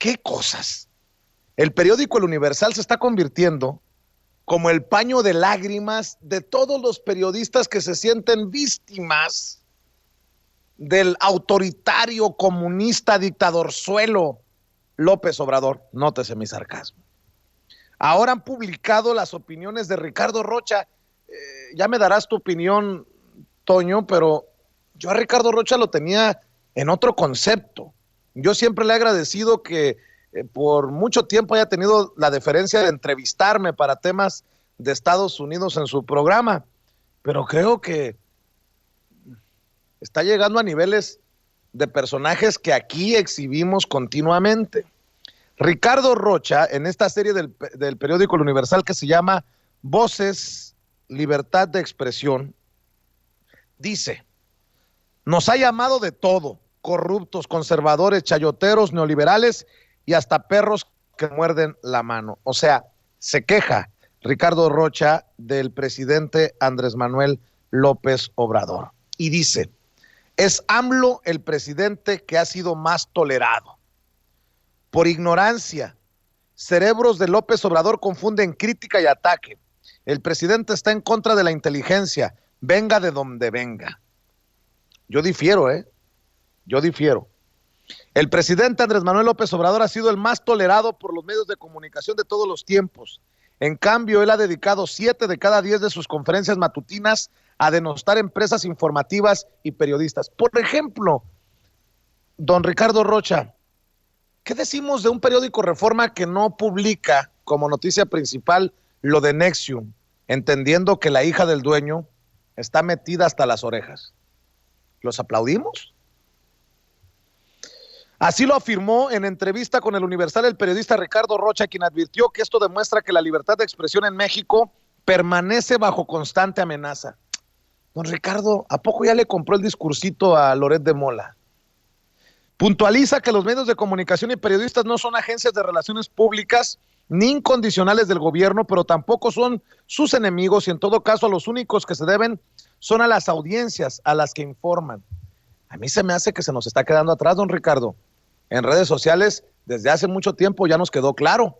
¿Qué cosas? El periódico El Universal se está convirtiendo como el paño de lágrimas de todos los periodistas que se sienten víctimas del autoritario, comunista, dictadorzuelo López Obrador. Nótese mi sarcasmo. Ahora han publicado las opiniones de Ricardo Rocha. Ya me darás tu opinión, Toño, pero yo a Ricardo Rocha lo tenía en otro concepto. Yo siempre le he agradecido que por mucho tiempo haya tenido la deferencia de entrevistarme para temas de Estados Unidos en su programa, pero creo que está llegando a niveles de personajes que aquí exhibimos continuamente. Ricardo Rocha, en esta serie del periódico El Universal que se llama Voces, Libertad de Expresión, dice: nos ha llamado de todo, corruptos, conservadores, chayoteros, neoliberales y hasta perros que muerden la mano. O sea, se queja Ricardo Rocha del presidente Andrés Manuel López Obrador. Y dice: es AMLO el presidente que ha sido más tolerado. Por ignorancia, cerebros de López Obrador confunden crítica y ataque. El presidente está en contra de la inteligencia, venga de donde venga. Yo difiero, yo difiero. El presidente Andrés Manuel López Obrador ha sido el más tolerado por los medios de comunicación de todos los tiempos. En cambio, él ha dedicado 7 de cada 10 de sus conferencias matutinas a denostar empresas informativas y periodistas. Por ejemplo, don Ricardo Rocha, ¿qué decimos de un periódico Reforma que no publica como noticia principal lo de Nexium, entendiendo que la hija del dueño está metida hasta las orejas? ¿Los aplaudimos? Así lo afirmó en entrevista con El Universal el periodista Ricardo Rocha, quien advirtió que esto demuestra que la libertad de expresión en México permanece bajo constante amenaza. Don Ricardo, ¿a poco ya le compró el discursito a Loret de Mola? Puntualiza que los medios de comunicación y periodistas no son agencias de relaciones públicas ni incondicionales del gobierno, pero tampoco son sus enemigos y en todo caso a los únicos que se deben son a las audiencias a las que informan. A mí se me hace que se nos está quedando atrás, don Ricardo. En redes sociales, desde hace mucho tiempo ya nos quedó claro.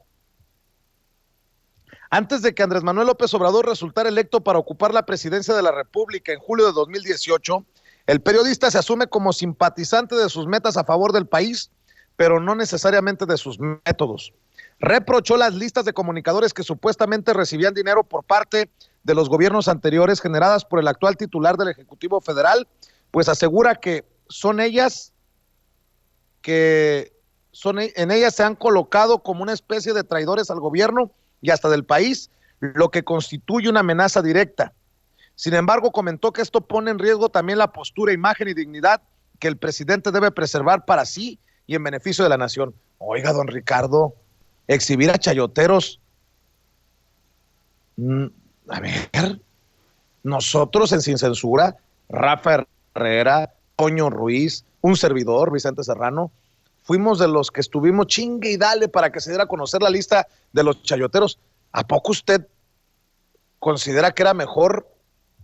Antes de que Andrés Manuel López Obrador resultara electo para ocupar la presidencia de la República en julio de 2018, el periodista se asume como simpatizante de sus metas a favor del país, pero no necesariamente de sus métodos. Reprochó las listas de comunicadores que supuestamente recibían dinero por parte de los gobiernos anteriores generadas por el actual titular del Ejecutivo Federal, pues asegura que en ellas se han colocado como una especie de traidores al gobierno y hasta del país, lo que constituye una amenaza directa. Sin embargo, comentó que esto pone en riesgo también la postura, imagen y dignidad que el presidente debe preservar para sí y en beneficio de la nación. Oiga, don Ricardo, exhibir a chayoteros, a ver, nosotros en Sin Censura, Rafa Herrera, Toño Ruiz, un servidor, Vicente Serrano, fuimos de los que estuvimos chingue y dale para que se diera a conocer la lista de los chayoteros. ¿A poco usted considera que era mejor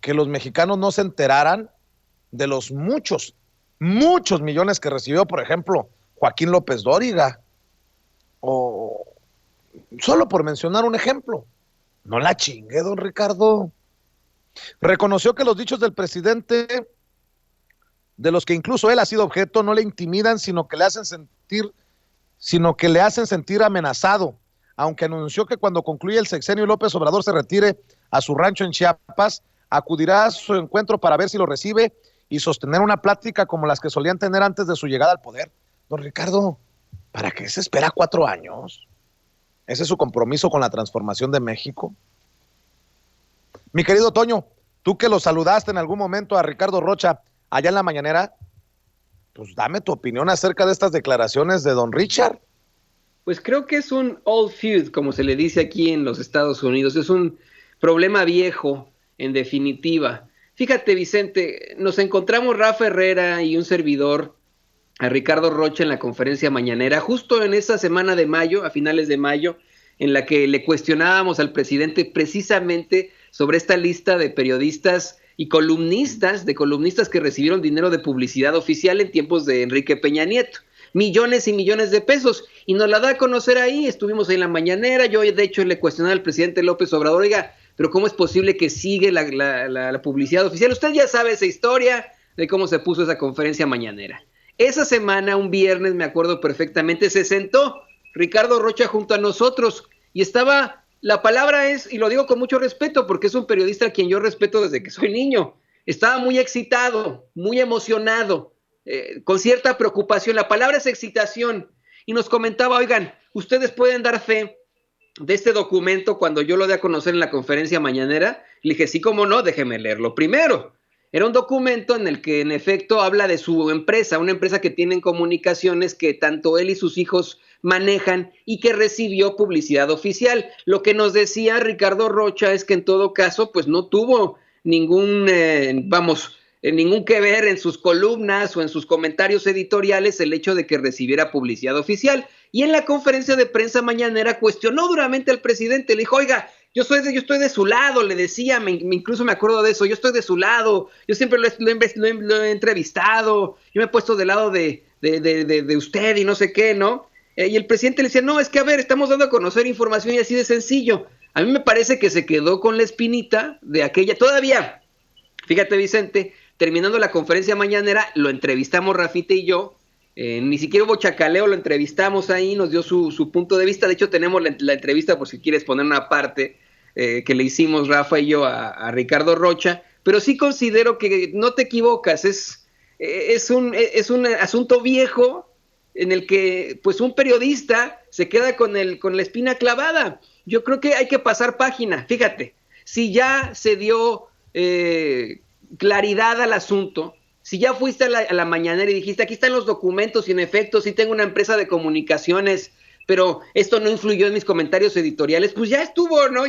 que los mexicanos no se enteraran de los muchos millones que recibió, por ejemplo, Joaquín López Dóriga? O solo por mencionar un ejemplo. No la chingue, don Ricardo. Reconoció que los dichos del presidente, de los que incluso él ha sido objeto, no le intimidan, sino que le hacen sentir amenazado, aunque anunció que cuando concluya el sexenio López Obrador se retire a su rancho en Chiapas, acudirá a su encuentro para ver si lo recibe y sostener una plática como las que solían tener antes de su llegada al poder. Don Ricardo, ¿para qué se espera 4 años? ¿Ese es su compromiso con la transformación de México? Mi querido Toño, tú que lo saludaste en algún momento a Ricardo Rocha allá en la mañanera, pues dame tu opinión acerca de estas declaraciones de don Richard. Pues creo que es un old feud, como se le dice aquí en los Estados Unidos. Es un problema viejo, en definitiva. Fíjate, Vicente, nos encontramos Rafa Herrera y un servidor, a Ricardo Rocha, en la conferencia mañanera, justo en esa semana de mayo, a finales de mayo, en la que le cuestionábamos al presidente precisamente sobre esta lista de periodistas y columnistas que recibieron dinero de publicidad oficial en tiempos de Enrique Peña Nieto. millones y millones de pesos, y nos la da a conocer ahí. Estuvimos en la mañanera, yo de hecho le cuestioné al presidente López Obrador, oiga, pero ¿cómo es posible que sigue la publicidad oficial? Usted ya sabe esa historia de cómo se puso esa conferencia mañanera. Esa semana, un viernes, me acuerdo perfectamente, se sentó Ricardo Rocha junto a nosotros y estaba, la palabra es, y lo digo con mucho respeto porque es un periodista a quien yo respeto desde que soy niño, estaba muy excitado, muy emocionado, con cierta preocupación, la palabra es excitación, y nos comentaba, oigan, ustedes pueden dar fe de este documento cuando yo lo di a conocer en la conferencia mañanera. Le dije, sí, cómo no, déjeme leerlo primero. Era un documento en el que en efecto habla de su empresa, una empresa que tiene comunicaciones que tanto él y sus hijos manejan y que recibió publicidad oficial. Lo que nos decía Ricardo Rocha es que en todo caso pues no tuvo ningún, ningún que ver en sus columnas o en sus comentarios editoriales el hecho de que recibiera publicidad oficial. Y en la conferencia de prensa mañanera cuestionó duramente al presidente, le dijo, oiga, yo estoy de su lado, le decía, incluso me acuerdo de eso, yo estoy de su lado, yo siempre lo he entrevistado, yo me he puesto del lado de usted y no sé qué, ¿no? Y el presidente le decía, no, es que a ver, estamos dando a conocer información y así de sencillo. A mí me parece que se quedó con la espinita de aquella, todavía, fíjate Vicente, terminando la conferencia mañanera, lo entrevistamos Rafita y yo, ni siquiera hubo chacaleo, lo entrevistamos ahí, nos dio su punto de vista. De hecho, tenemos la entrevista, por si quieres poner una parte que le hicimos Rafa y yo a Ricardo Rocha. Pero sí considero que no te equivocas, es un asunto viejo en el que pues un periodista se queda con la espina clavada. Yo creo que hay que pasar página. Fíjate, si ya se dio claridad al asunto, si ya fuiste a la mañanera y dijiste, aquí están los documentos y en efecto, sí tengo una empresa de comunicaciones, pero esto no influyó en mis comentarios editoriales, pues ya estuvo, ¿no?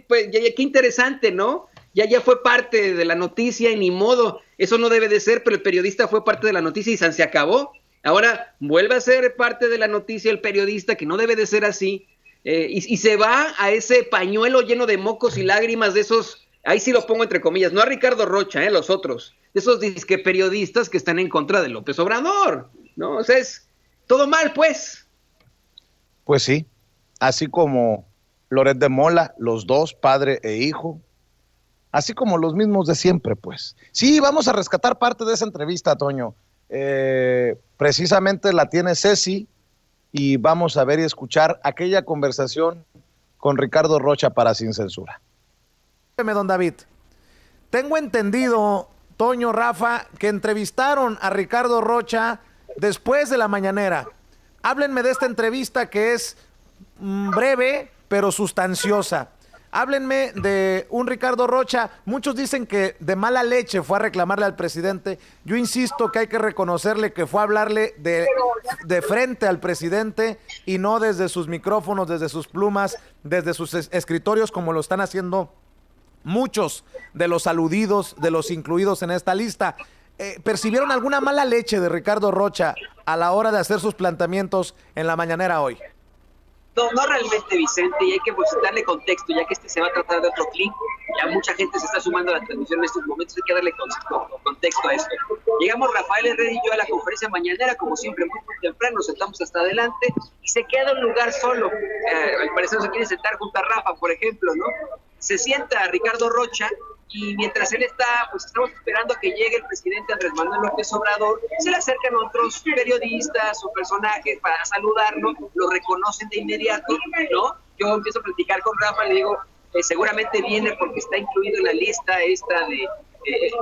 Pues, qué interesante, ¿no? Ya fue parte de la noticia y ni modo, eso no debe de ser, pero el periodista fue parte de la noticia y se acabó. Ahora vuelve a ser parte de la noticia el periodista, que no debe de ser así, y se va a ese pañuelo lleno de mocos y lágrimas de esos, ahí sí lo pongo entre comillas, no a Ricardo Rocha, los otros, de esos disque periodistas que están en contra de López Obrador, ¿no? O sea, es todo mal, pues. Pues sí, así como Loret de Mola, los dos, padre e hijo, así como los mismos de siempre, pues. Sí, vamos a rescatar parte de esa entrevista, Toño. Precisamente la tiene Ceci y vamos a ver y escuchar aquella conversación con Ricardo Rocha para Sin Censura. Don David, tengo entendido, Toño, Rafa, que entrevistaron a Ricardo Rocha después de la mañanera. Háblenme de esta entrevista que es breve, pero sustanciosa. Háblenme de un Ricardo Rocha. Muchos dicen que de mala leche fue a reclamarle al presidente. Yo insisto que hay que reconocerle que fue a hablarle de frente al presidente y no desde sus micrófonos, desde sus plumas, desde sus escritorios, como lo están haciendo muchos de los aludidos, de los incluidos en esta lista. ¿Percibieron alguna mala leche de Ricardo Rocha a la hora de hacer sus planteamientos en la mañanera hoy? No realmente, Vicente, y hay que darle contexto, ya que se va a tratar de otro clip. Ya mucha gente se está sumando a la transmisión en estos momentos, hay que darle contexto a esto. Llegamos Rafael Herrera y yo a la conferencia mañanera, como siempre, muy temprano, nos sentamos hasta adelante y se queda un lugar solo. Al parecer no se quiere sentar junto a Rafa, por ejemplo, ¿no? Se sienta Ricardo Rocha y mientras él está, pues estamos esperando a que llegue el presidente Andrés Manuel López Obrador, se le acercan otros periodistas o personajes para saludarlo, lo reconocen de inmediato, ¿no? Yo empiezo a platicar con Rafa, le digo, seguramente viene porque está incluido en la lista esta de,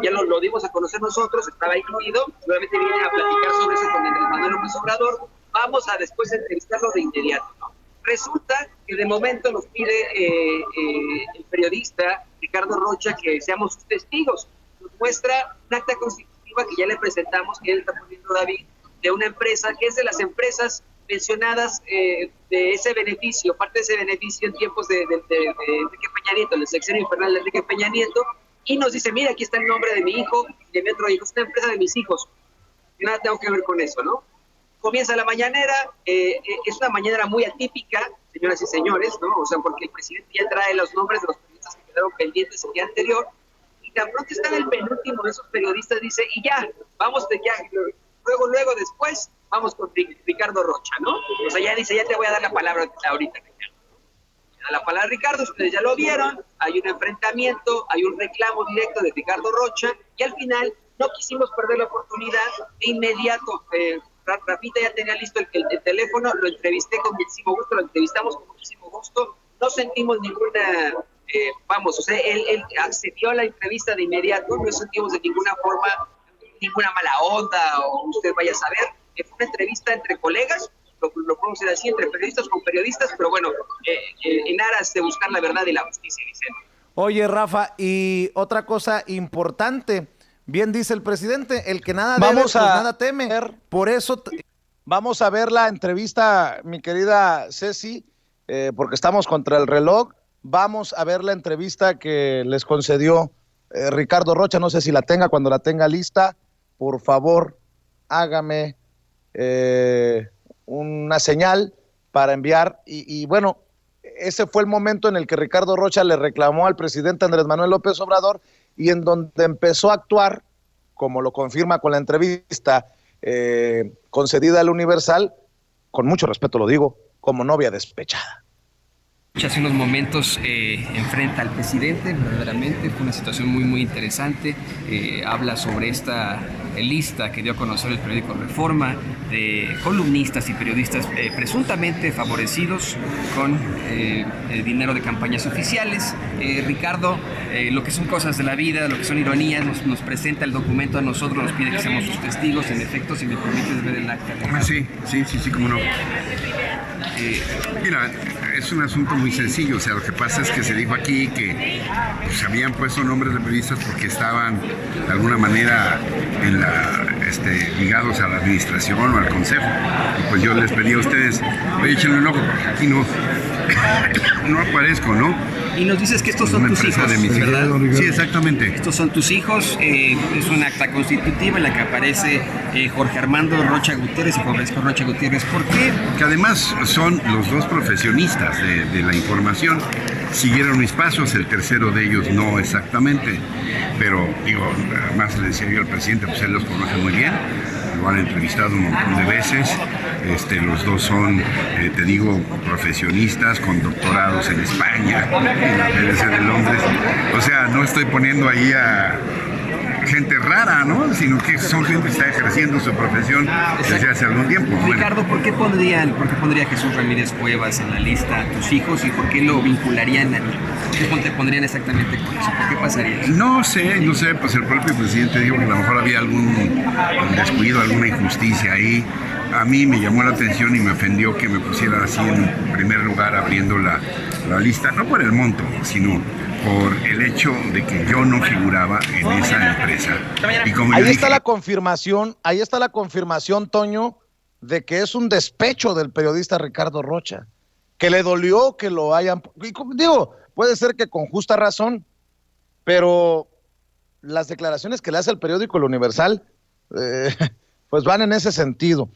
ya lo dimos a conocer nosotros, estaba incluido, seguramente viene a platicar sobre eso con Andrés Manuel López Obrador, vamos a después entrevistarlo de inmediato, ¿no? Resulta que de momento nos pide el periodista Ricardo Rocha que seamos sus testigos. Nos muestra un acta constitutiva que ya le presentamos, que él está poniendo David, de una empresa que es de las empresas mencionadas de ese beneficio, parte de ese beneficio en tiempos de Enrique Peña Nieto, en el sexenio infernal de Enrique Peña Nieto, y nos dice, mira, aquí está el nombre de mi hijo y de mi otro hijo, es una empresa de mis hijos. Y nada tengo que ver con eso, ¿no? Comienza la mañanera, es una mañanera muy atípica, señoras y señores, ¿no? O sea, porque el presidente ya trae los nombres de los periodistas que quedaron pendientes el día anterior, y tan pronto está en el penúltimo de esos periodistas, dice, y ya, vamos de ya, luego después, vamos con Ricardo Rocha, ¿no? O sea, ya dice, ya te voy a dar la palabra ahorita, Ricardo. A la palabra Ricardo, ustedes ya lo vieron, hay un enfrentamiento, hay un reclamo directo de Ricardo Rocha, y al final no quisimos perder la oportunidad de inmediato. Rafita ya tenía listo el teléfono, lo entrevisté con muchísimo gusto, lo entrevistamos con muchísimo gusto, no sentimos ninguna, él accedió a la entrevista de inmediato, no sentimos de ninguna forma ninguna mala onda, o usted vaya a saber, fue una entrevista entre colegas, lo podemos decir así, entre periodistas con periodistas, pero bueno, en aras de buscar la verdad y la justicia, Vicente. Oye, Rafa, y otra cosa importante, bien dice el presidente, el que nada debe, pues nada teme. Por eso vamos a ver la entrevista, mi querida Ceci, porque estamos contra el reloj. Vamos a ver la entrevista que les concedió Ricardo Rocha. No sé si la tenga, cuando la tenga lista, por favor, hágame una señal para enviar. Y bueno, ese fue el momento en el que Ricardo Rocha le reclamó al presidente Andrés Manuel López Obrador, y en donde empezó a actuar, como lo confirma con la entrevista concedida al Universal, con mucho respeto lo digo, como novia despechada. Hace unos momentos enfrenta al presidente, verdaderamente fue una situación muy interesante. Habla sobre esta lista que dio a conocer el periódico Reforma de columnistas y periodistas presuntamente favorecidos con dinero de campañas oficiales. Ricardo, lo que son cosas de la vida, lo que son ironías, nos presenta el documento a nosotros, nos pide que seamos sus testigos. En efecto, si me permites ver el acta. Sí, cómo no. Mira, es un asunto muy sencillo. O sea, lo que pasa es que se dijo aquí que pues, habían puesto nombres de periodistas porque estaban de alguna manera ligados a la administración o al consejo. Y pues yo les pedí a ustedes, oye, échenle un ojo, porque aquí no aparezco, ¿no? Y nos dices que estos son tus hijos, ¿verdad? Sí, exactamente. Estos son tus hijos, es una acta constitutiva en la que aparece Jorge Armando Rocha Gutiérrez y Juan Francisco Rocha Gutiérrez. ¿Por qué? Que además son los dos profesionistas de la información. Siguieron mis pasos, el tercero de ellos no exactamente, pero digo, además le decía yo al presidente, pues él los conoce muy bien, lo han entrevistado un montón de veces. Los dos son, te digo, profesionistas con doctorados en España, en la BBC de Londres. O sea, no estoy poniendo ahí a gente rara, ¿no? Sino que son gente que está ejerciendo su profesión desde hace algún tiempo. Ricardo, ¿por qué pondría Jesús Ramírez Cuevas en la lista a tus hijos y por qué lo vincularían ¿Qué te pondrían exactamente con eso? ¿Por qué pasaría eso? No sé, pues el propio presidente dijo que a lo mejor había algún descuido, alguna injusticia ahí. A mí me llamó la atención y me ofendió que me pusieran así en primer lugar abriendo la lista, no por el monto, sino por el hecho de que yo no figuraba en esa empresa. Y como ahí está la confirmación, Toño, de que es un despecho del periodista Ricardo Rocha, que le dolió que lo hayan... Digo, puede ser que con justa razón, pero las declaraciones que le hace el periódico El Universal, pues van en ese sentido.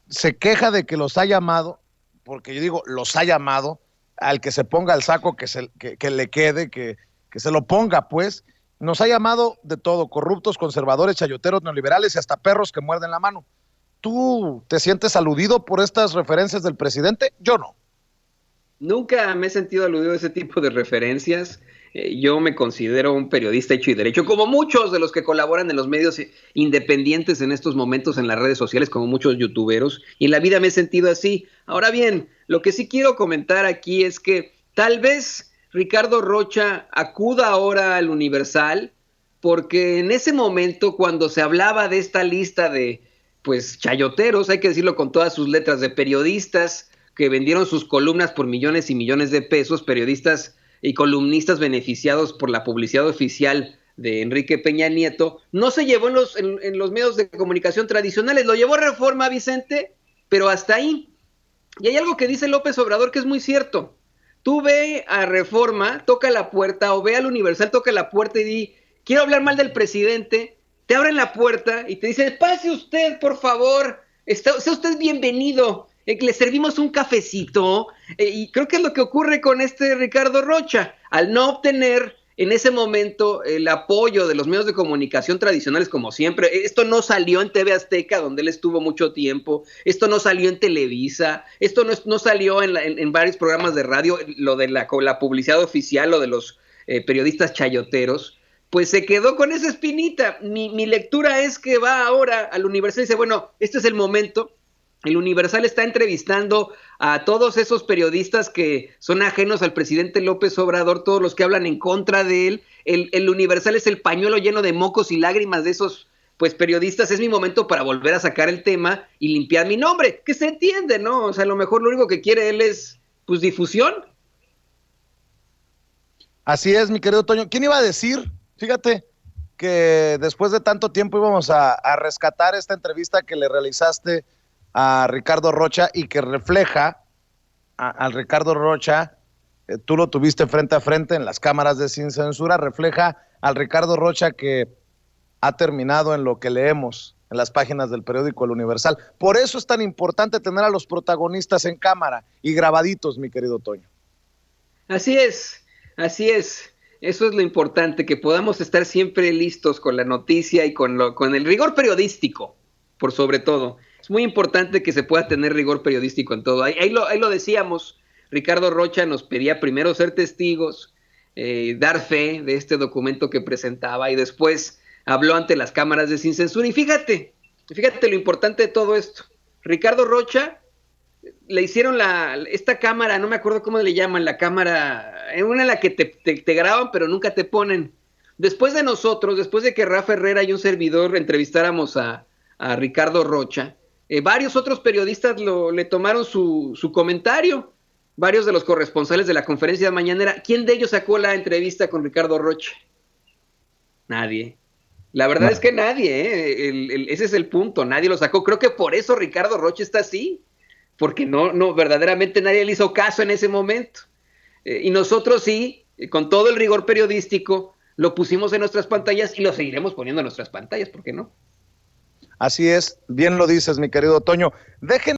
Se queja de que los ha llamado, porque yo digo, los ha llamado, al que se ponga el saco, que le quede, que se lo ponga, pues. Nos ha llamado de todo, corruptos, conservadores, chayoteros, neoliberales y hasta perros que muerden la mano. ¿Tú te sientes aludido por estas referencias del presidente? Yo no. Nunca me he sentido aludido a ese tipo de referencias. Yo me considero un periodista hecho y derecho, como muchos de los que colaboran en los medios independientes en estos momentos en las redes sociales, como muchos youtuberos, y en la vida me he sentido así. Ahora bien, lo que sí quiero comentar aquí es que tal vez Ricardo Rocha acuda ahora al Universal, porque en ese momento, cuando se hablaba de esta lista de, pues, chayoteros, hay que decirlo con todas sus letras, de periodistas que vendieron sus columnas por millones y millones de pesos, periodistas y columnistas beneficiados por la publicidad oficial de Enrique Peña Nieto, no se llevó en los medios de comunicación tradicionales, lo llevó Reforma, Vicente, pero hasta ahí. Y hay algo que dice López Obrador que es muy cierto. Tú ve a Reforma, toca la puerta, o ve al Universal, toca la puerta y di, quiero hablar mal del presidente, te abren la puerta y te dicen, pase usted, por favor, sea usted bienvenido, le servimos un cafecito, y creo que es lo que ocurre con este Ricardo Rocha. Al no obtener en ese momento el apoyo de los medios de comunicación tradicionales, como siempre. Esto no salió en TV Azteca, donde él estuvo mucho tiempo. Esto no salió en Televisa. Esto no salió en varios programas de radio. Lo de la publicidad oficial, lo de los periodistas chayoteros. Pues se quedó con esa espinita. Mi lectura es que va ahora al Universal y dice, bueno, este es el momento. El Universal está entrevistando a todos esos periodistas que son ajenos al presidente López Obrador, todos los que hablan en contra de él. El Universal es el pañuelo lleno de mocos y lágrimas de esos pues periodistas. Es mi momento para volver a sacar el tema y limpiar mi nombre, que se entiende, ¿no? O sea, a lo mejor lo único que quiere él es pues difusión. Así es, mi querido Toño. ¿Quién iba a decir? Fíjate que después de tanto tiempo íbamos a rescatar esta entrevista que le realizaste a Ricardo Rocha y que refleja al Ricardo Rocha, tú lo tuviste frente a frente en las cámaras de Sin Censura, refleja al Ricardo Rocha que ha terminado en lo que leemos en las páginas del periódico El Universal. Por eso es tan importante tener a los protagonistas en cámara y grabaditos, mi querido Toño. Así es, así es. Eso es lo importante, que podamos estar siempre listos con la noticia y con el rigor periodístico, por sobre todo. Es muy importante que se pueda tener rigor periodístico en todo. Ahí lo decíamos, Ricardo Rocha nos pedía primero ser testigos, dar fe de este documento que presentaba y después habló ante las cámaras de Sin Censura. Y fíjate lo importante de todo esto. Ricardo Rocha le hicieron esta cámara, no me acuerdo cómo le llaman, la cámara, una en la que te graban pero nunca te ponen. Después de nosotros, después de que Rafa Herrera y un servidor entrevistáramos a Ricardo Rocha, varios otros periodistas le tomaron su comentario, varios de los corresponsales de la conferencia mañanera. ¿Quién de ellos sacó la entrevista con Ricardo Rocha? Nadie. La verdad es que nadie, ese es el punto, nadie lo sacó. Creo que por eso Ricardo Rocha está así, porque no verdaderamente nadie le hizo caso en ese momento. Y nosotros sí, con todo el rigor periodístico, lo pusimos en nuestras pantallas y lo seguiremos poniendo en nuestras pantallas, ¿por qué no? Así es, bien lo dices, mi querido Toño. Dejen